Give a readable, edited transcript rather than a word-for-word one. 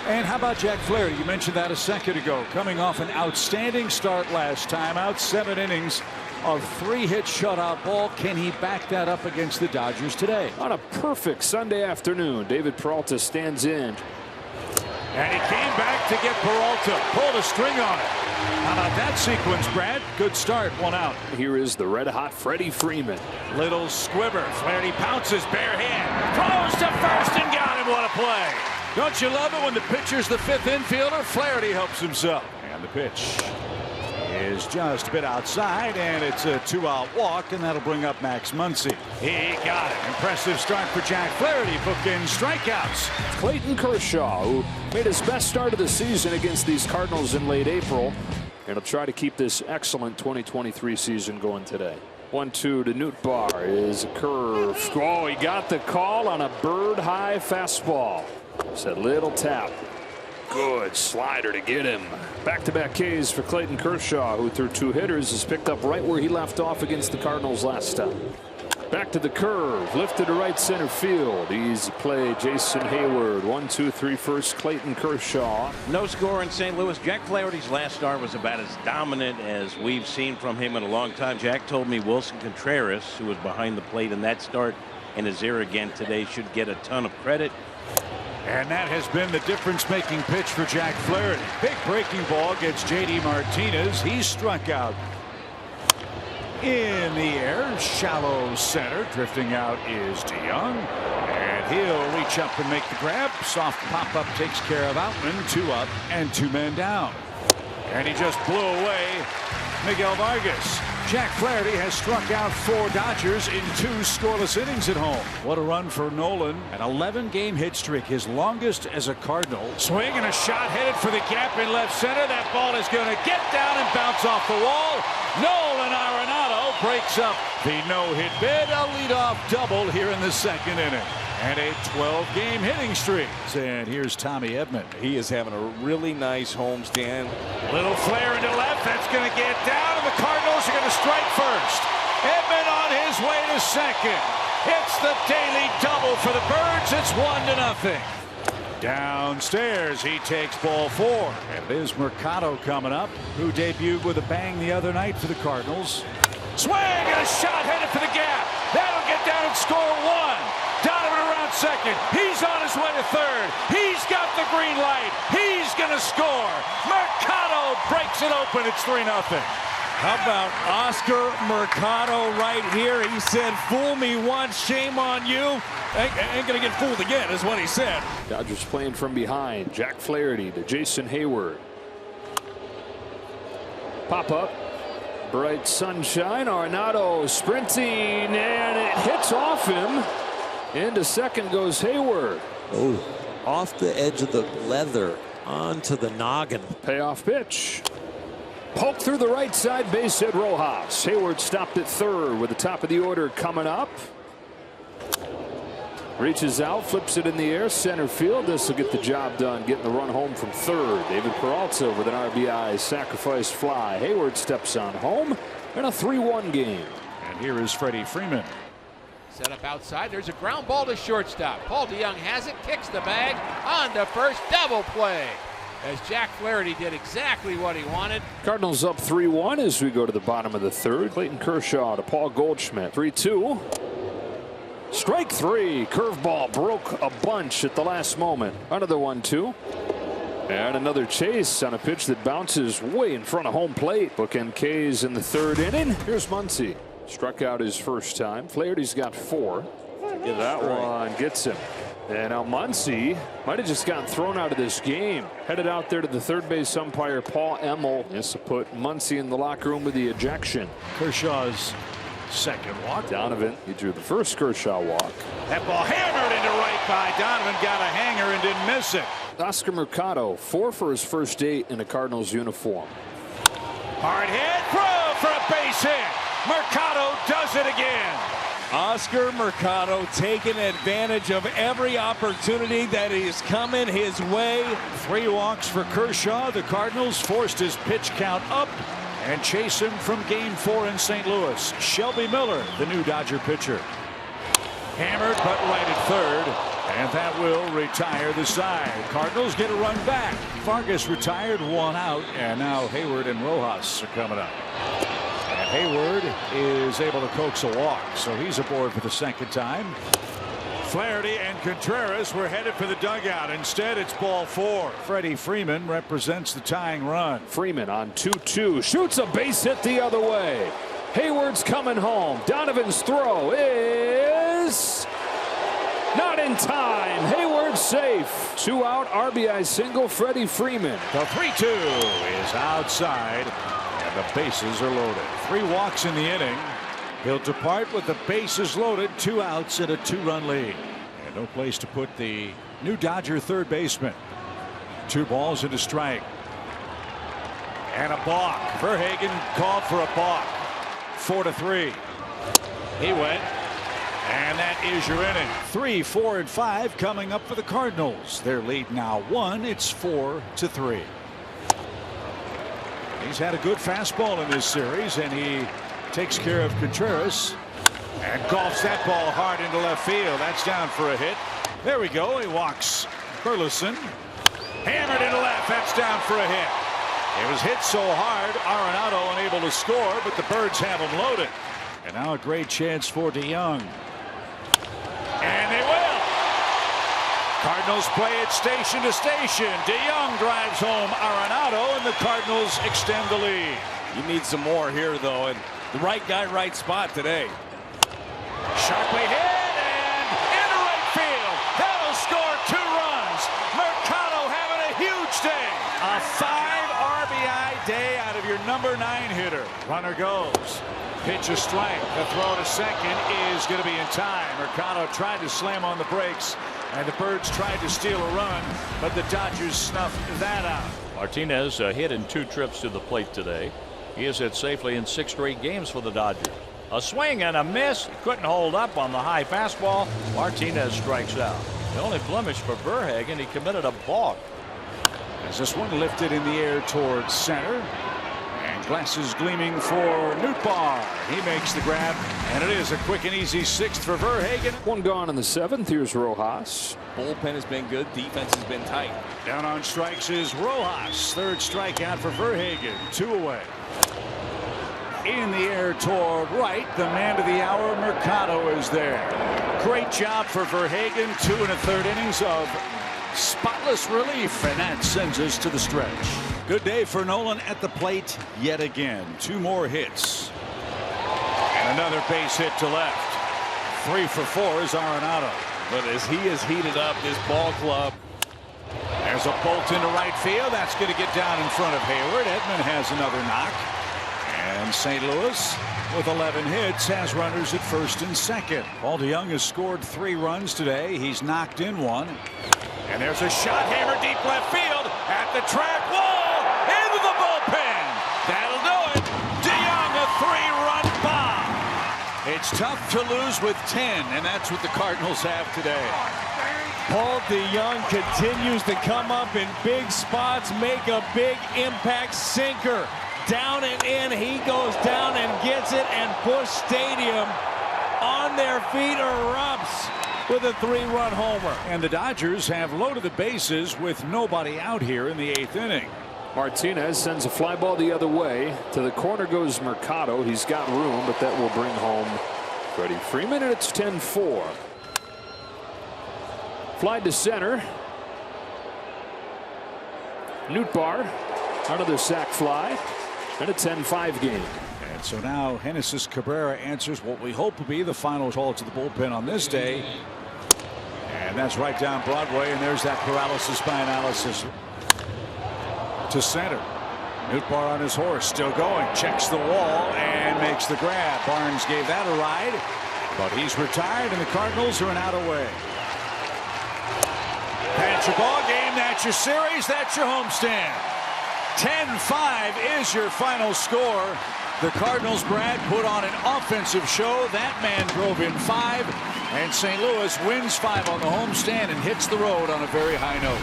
And how about Jack Flaherty? You mentioned that a second ago. Coming off an outstanding start last time out, 7 innings of 3-hit shutout ball. Can he back that up against the Dodgers today? On a perfect Sunday afternoon, David Peralta stands in. And he came back to get Peralta. Pulled a string on it. How about that sequence, Brad? Good start, 1 out. Here is the red-hot Freddie Freeman. Little squibber. Flaherty pounces, bare hand. Throws to first and got him. What a play. Don't you love it when the pitcher's the 5th infielder? Flaherty helps himself. And the pitch is just a bit outside, and it's a 2-out walk, and that'll bring up Max Muncy. He got it. Impressive start for Jack Flaherty. Bookend strikeouts. Clayton Kershaw, who made his best start of the season against these Cardinals in late April, and he'll try to keep this excellent 2023 season going today. 1-2 to Nootbaar is a curve. Oh, he got the call on a bird-high fastball. It's a little tap. Good slider to get him. Back-to-back Ks for Clayton Kershaw, who through 2 hitters is picked up right where he left off against the Cardinals last time. Back to the curve, lifted to right center field. Easy play, Jason Hayward. 1-2-3 first, Clayton Kershaw. No score in St. Louis. Jack Flaherty's last start was about as dominant as we've seen from him in a long time. Jack told me Wilson Contreras, who was behind the plate in that start and is there again today, should get a ton of credit. And that has been the difference-making pitch for Jack Flaherty. Big breaking ball gets J.D. Martinez. He's struck out. In the air, shallow center. Drifting out is DeYoung. And he'll reach up and make the grab. Soft pop-up takes care of Outman. 2 up and 2 men down. And he just blew away Miguel Vargas. Jack Flaherty has struck out 4 Dodgers in 2 scoreless innings at home. What a run for Nolan. An 11-game hit streak, his longest as a Cardinal. Swing and a shot headed for the gap in left center. That ball is going to get down and bounce off the wall. Nolan Arenado breaks up the no-hit bid. A leadoff double here in the 2nd inning. And a 12-game hitting streak. And here's Tommy Edman. He is having a really nice homestand. Little flare into left. That's going to get down. And the Cardinals are going to strike first. Edman on his way to 2nd. It's the daily double for the Birds. It's 1-0. Downstairs, he takes ball 4. And it is Mercado coming up, who debuted with a bang the other night for the Cardinals. Swing and a shot headed for the gap. That'll get down and score 1. Donovan around 2nd. He's on his way to 3rd. He's got the green light. He's going to score. Mercado breaks it open. It's 3-0. How about Oscar Mercado right here? He said, fool me once, shame on you. Ain't going to get fooled again, is what he said. Dodgers playing from behind. Jack Flaherty to Jason Hayward. Pop up. Bright sunshine. Arenado sprinting, and it hits off him. Into 2nd goes Hayward. Oh, off the edge of the leather onto the noggin. Payoff pitch. Poke through the right side, base hit Rojas. Hayward stopped at 3rd with the top of the order coming up. Reaches out, flips it in the air, center field. This will get the job done, getting the run home from 3rd. David Peralta with an RBI sacrifice fly. Hayward steps on home in a 3-1 game. And here is Freddie Freeman. Set up outside. There's a ground ball to shortstop. Paul DeYoung has it, kicks the bag on to first. Double play as Jack Flaherty did exactly what he wanted. Cardinals up 3-1 as we go to the bottom of the 3rd. Clayton Kershaw to Paul Goldschmidt. 3-2. Strike 3. Curveball broke a bunch at the last moment. Another 1-2. And another chase on a pitch that bounces way in front of home plate. Bookend K's in the 3rd inning. Here's Muncy. Struck out his first time. Flaherty's got 4. That one gets him. And now Muncy might have just gotten thrown out of this game. Headed out there to the 3rd base umpire, Paul Emmel. This will put Muncy in the locker room with the ejection. Kershaw's 2nd walk. Donovan, he drew the first Kershaw walk. That ball hammered into right by Donovan. Got a hanger and didn't miss it. Oscar Mercado, 4 for his first 8 in a Cardinals uniform. Hard hit, throw for a base hit. Mercado does it again. Oscar Mercado taking advantage of every opportunity that is coming his way. 3 walks for Kershaw. The Cardinals forced his pitch count up and chase him from Game 4 in St. Louis. Shelby Miller, the new Dodger pitcher. Hammered but right at third. And that will retire the side. Cardinals get a run back. Vargas retired, 1 out. And now Hayward and Rojas are coming up. And Hayward is able to coax a walk. So he's aboard for the second time. Flaherty and Contreras were headed for the dugout. Instead, it's ball 4. Freddie Freeman represents the tying run. Freeman on 2-2. Shoots a base hit the other way. Hayward's coming home. Donovan's throw is not in time. Hayward's safe. 2 out, RBI single, Freddie Freeman. The 3-2 is outside, and the bases are loaded. 3 walks in the inning. He'll depart with the bases loaded, 2 outs and a 2-run lead. And no place to put the new Dodger third baseman. 2 balls and a strike. And a balk. Verhagen called for a balk. 4-3. He went. And that is your inning. 3, 4, and 5 coming up for the Cardinals. Their lead now 1. It's 4-3. He's had a good fastball in this series, and he takes care of Contreras and golfs that ball hard into left field. That's down for a hit. There we go. He walks Burleson. Hammered into left. That's down for a hit. It was hit so hard, Arenado unable to score, but the Birds have him loaded. And now a great chance for DeYoung. And they will. Cardinals play it station to station. DeYoung drives home Arenado, and the Cardinals extend the lead. You need some more here, though, and the right guy, right spot today. Sharply hit and into right field. That'll score 2 runs. Mercado having a huge day. A 5 RBI day out of your number 9 hitter. Runner goes. Pitch a strike. The throw to second is going to be in time. Mercado tried to slam on the brakes, and the Birds tried to steal a run, but the Dodgers snuffed that out. Martinez hit in 2 trips to the plate today. He has hit safely in 6 straight games for the Dodgers. A swing and a miss. He couldn't hold up on the high fastball. Martinez strikes out. The only blemish for Verhagen, he committed a balk. As this one lifted in the air towards center. And glasses gleaming for Nootbaar. He makes the grab, and it is a quick and easy 6th for Verhagen. 1 gone in the 7th. Here's Rojas. Bullpen has been good. Defense has been tight. Down on strikes is Rojas. 3rd strikeout for Verhagen. 2 away. In the air toward right, the man of the hour, Mercado, is there. Great job for Verhagen. 2 1/3 innings of spotless relief, and that sends us to the stretch. Good day for Nolan at the plate yet again. 2 more hits. And another base hit to left. 3 for 4 is Arenado. But as he has heated up this ball club. There's a bolt into right field. That's going to get down in front of Hayward. Edman has another knock. And St. Louis, with 11 hits, has runners at 1st and 2nd. Paul DeYoung has scored 3 runs today. He's knocked in 1. And there's a shot hammered deep left field at the track wall into the bullpen. That'll do it. DeYoung, a 3-run bomb. It's tough to lose with 10, and that's what the Cardinals have today. Paul DeYoung continues to come up in big spots, make a big impact sinker. Down and in, he goes down and gets it, and Busch Stadium on their feet erupts with a 3-run homer. And the Dodgers have loaded the bases with nobody out here in the 8th inning. Martinez sends a fly ball the other way. To the corner goes Mercado. He's got room, but that will bring home Freddie Freeman, and it's 10-4. Fly to center. Nootbaar, another sac fly. And a 10-5 game. And so now Genesis Cabrera answers what we hope will be the final call to the bullpen on this day. And that's right down Broadway, and there's that paralysis by analysis to center. Nootbaar on his horse, still going, checks the wall and makes the grab. Barnes gave that a ride, but he's retired, and the Cardinals are an out away. That's your ball game, that's your series, that's your homestand. 10-5 is your final score. The Cardinals, Brad, put on an offensive show. That man drove in 5, and St. Louis wins 5 on the homestand and hits the road on a very high note.